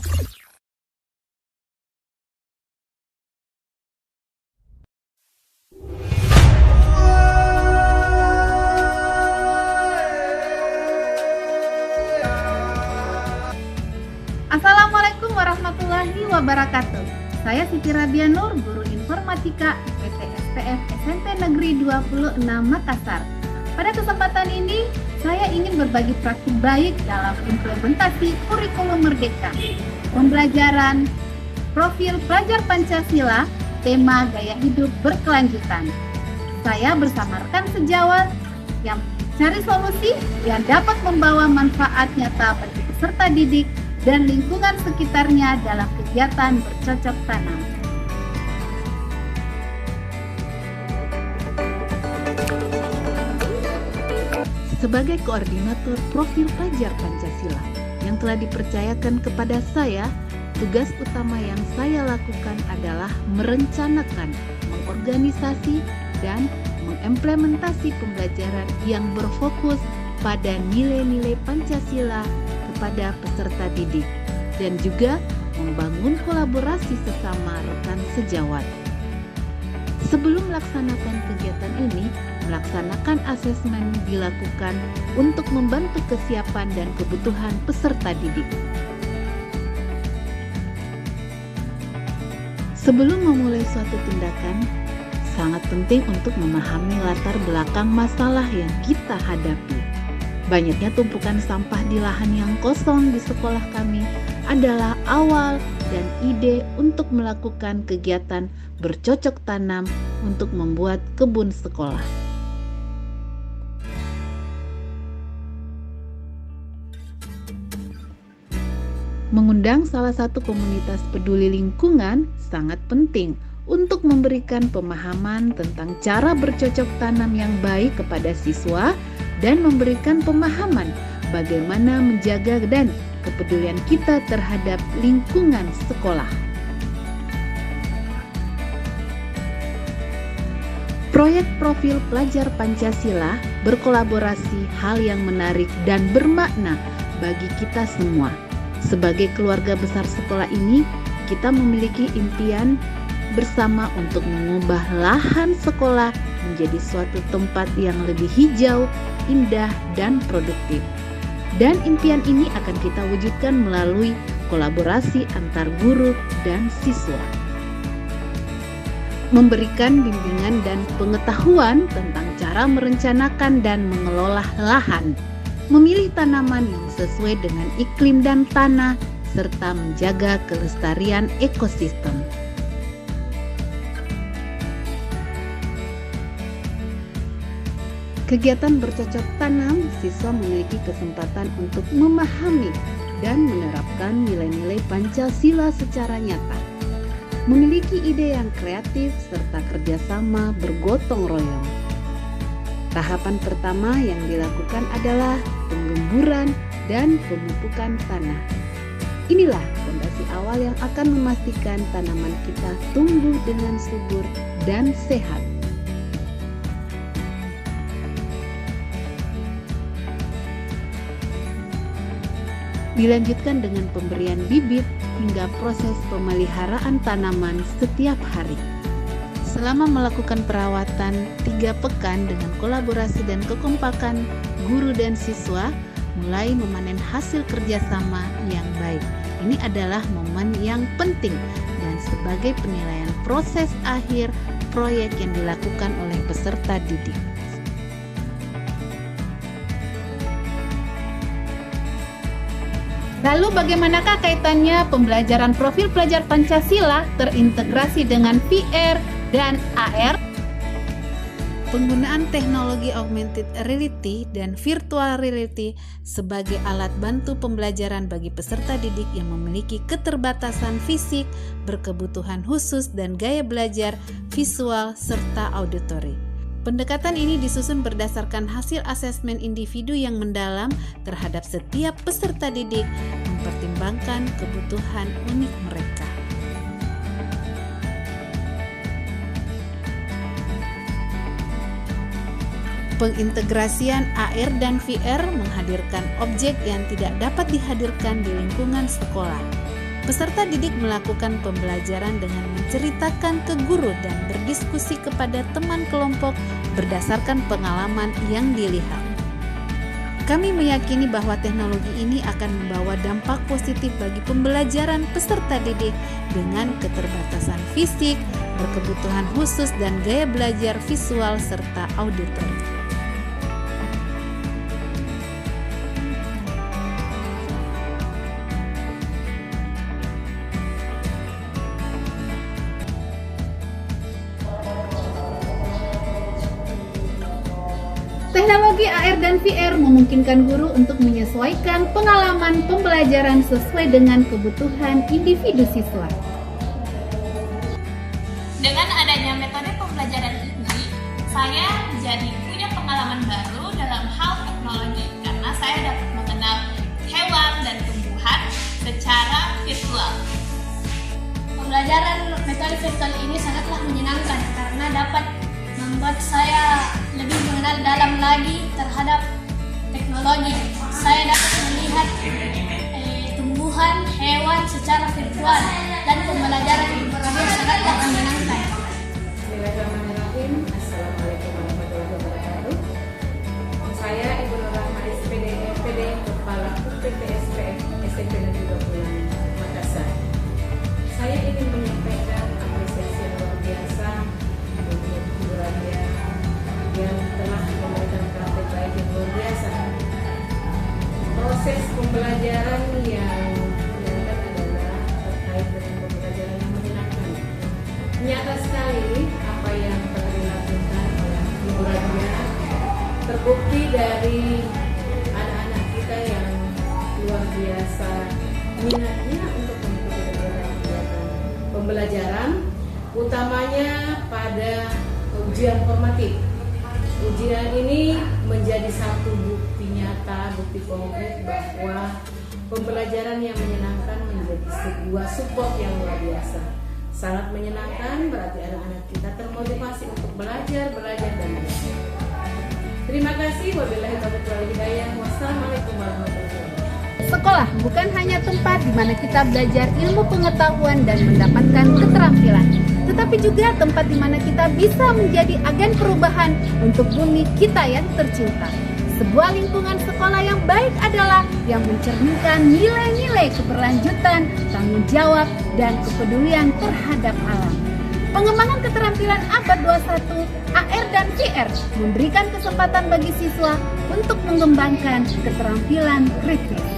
Assalamualaikum warahmatullahi wabarakatuh. Saya Siti Rabia Nur, Guru Informatika PT SPF SMP Negeri 26 Makassar. Pada kesempatan ini, saya ingin berbagi praktik baik dalam implementasi kurikulum merdeka. Pembelajaran profil pelajar Pancasila, tema gaya hidup berkelanjutan. Saya bersama rekan sejawat yang mencari solusi yang dapat membawa manfaat nyata bagi peserta didik dan lingkungan sekitarnya dalam kegiatan bercocok tanam. Sebagai koordinator profil pelajar Pancasila yang telah dipercayakan kepada saya, tugas utama yang saya lakukan adalah merencanakan, mengorganisasi, dan mengimplementasi pembelajaran yang berfokus pada nilai-nilai Pancasila kepada peserta didik dan juga membangun kolaborasi sesama rekan sejawat. Sebelum melaksanakan kegiatan ini, melaksanakan asesmen dilakukan untuk membantu kesiapan dan kebutuhan peserta didik. Sebelum memulai suatu tindakan, sangat penting untuk memahami latar belakang masalah yang kita hadapi. Banyaknya tumpukan sampah di lahan yang kosong di sekolah kami adalah awal dan ide untuk melakukan kegiatan bercocok tanam untuk membuat kebun sekolah. Mengundang salah satu komunitas peduli lingkungan sangat penting untuk memberikan pemahaman tentang cara bercocok tanam yang baik kepada siswa dan memberikan pemahaman bagaimana menjaga dan kepedulian kita terhadap lingkungan sekolah. Proyek profil pelajar Pancasila berkolaborasi hal yang menarik dan bermakna bagi kita semua. Sebagai keluarga besar sekolah ini, kita memiliki impian bersama untuk mengubah lahan sekolah menjadi suatu tempat yang lebih hijau, indah, dan produktif. Dan impian ini akan kita wujudkan melalui kolaborasi antar guru dan siswa. Memberikan bimbingan dan pengetahuan tentang cara merencanakan dan mengelola lahan, memilih tanaman yang sesuai dengan iklim dan tanah, serta menjaga kelestarian ekosistem. Kegiatan bercocok tanam, siswa memiliki kesempatan untuk memahami dan menerapkan nilai-nilai Pancasila secara nyata. Memiliki ide yang kreatif serta kerjasama bergotong royong. Tahapan pertama yang dilakukan adalah penggemburan dan pemupukan tanah. Inilah fondasi awal yang akan memastikan tanaman kita tumbuh dengan subur dan sehat. Dilanjutkan dengan pemberian bibit hingga proses pemeliharaan tanaman setiap hari. Selama melakukan perawatan 3 pekan dengan kolaborasi dan kekompakan guru dan siswa, mulai memanen hasil kerjasama yang baik. Ini adalah momen yang penting dan sebagai penilaian proses akhir proyek yang dilakukan oleh peserta didik. Lalu bagaimanakah kaitannya pembelajaran profil pelajar Pancasila terintegrasi dengan VR dan AR? Penggunaan teknologi augmented reality dan virtual reality sebagai alat bantu pembelajaran bagi peserta didik yang memiliki keterbatasan fisik, berkebutuhan khusus, dan gaya belajar visual serta auditori. Pendekatan ini disusun berdasarkan hasil asesmen individu yang mendalam terhadap setiap peserta didik, mempertimbangkan kebutuhan unik mereka. Pengintegrasian AR dan VR menghadirkan objek yang tidak dapat dihadirkan di lingkungan sekolah. Peserta didik melakukan pembelajaran dengan menceritakan ke guru dan berdiskusi kepada teman kelompok berdasarkan pengalaman yang dilihat. Kami meyakini bahwa teknologi ini akan membawa dampak positif bagi pembelajaran peserta didik dengan keterbatasan fisik, berkebutuhan khusus, dan gaya belajar visual serta auditori. Teknologi AR dan VR memungkinkan guru untuk menyesuaikan pengalaman pembelajaran sesuai dengan kebutuhan individu siswa. Dengan adanya metode pembelajaran ini, saya jadi punya pengalaman baru dalam hal teknologi karena saya dapat mengenal hewan dan tumbuhan secara virtual. Pembelajaran metode virtual ini sangatlah menyenangkan karena dapat membuat saya lebih mengenal dalam lagi terhadap teknologi. Saya dapat melihat tumbuhan, hewan secara virtual dan pembelajaran informasi sangatlah menyenangkan. Bismillahirrahmanirrahim. Assalamualaikum warahmatullahi wabarakatuh. Saya Ibu Nur Rahma SPD MPD Kepala UPTSPF SMP Negeri 26 Makassar. Saya ingin menyampaikan apresiasi yang luar biasa untuk Ibu Rabia yang telah memberikan praktek baik yang luar biasa. Proses pembelajaran yang dilakukan adalah terkait dengan pembelajaran yang menyenangkan. Nyata sekali apa yang telah dilakukan oleh Ibu Rabia terbukti dari anak-anak kita yang luar biasa minatnya untuk mengikuti kegiatan pembelajaran, utamanya pada ujian formatif. Ujian ini menjadi satu bukti nyata, bukti konkret bahwa pembelajaran yang menyenangkan menjadi sebuah support yang luar biasa. Sangat menyenangkan, berarti anak-anak kita termotivasi untuk belajar, dan belajar. Terima kasih. Wabillahi taufiq wal hidayah. Wassalamualaikum warahmatullahi wabarakatuh. Sekolah bukan hanya tempat di mana kita belajar ilmu pengetahuan dan mendapatkan keterampilan, tetapi juga tempat di mana kita bisa menjadi agen perubahan untuk bumi kita yang tercinta. Sebuah lingkungan sekolah yang baik adalah yang mencerminkan nilai-nilai keberlanjutan, tanggung jawab, dan kepedulian terhadap alam. Pengembangan keterampilan abad 21, AR dan VR memberikan kesempatan bagi siswa untuk mengembangkan keterampilan kritis.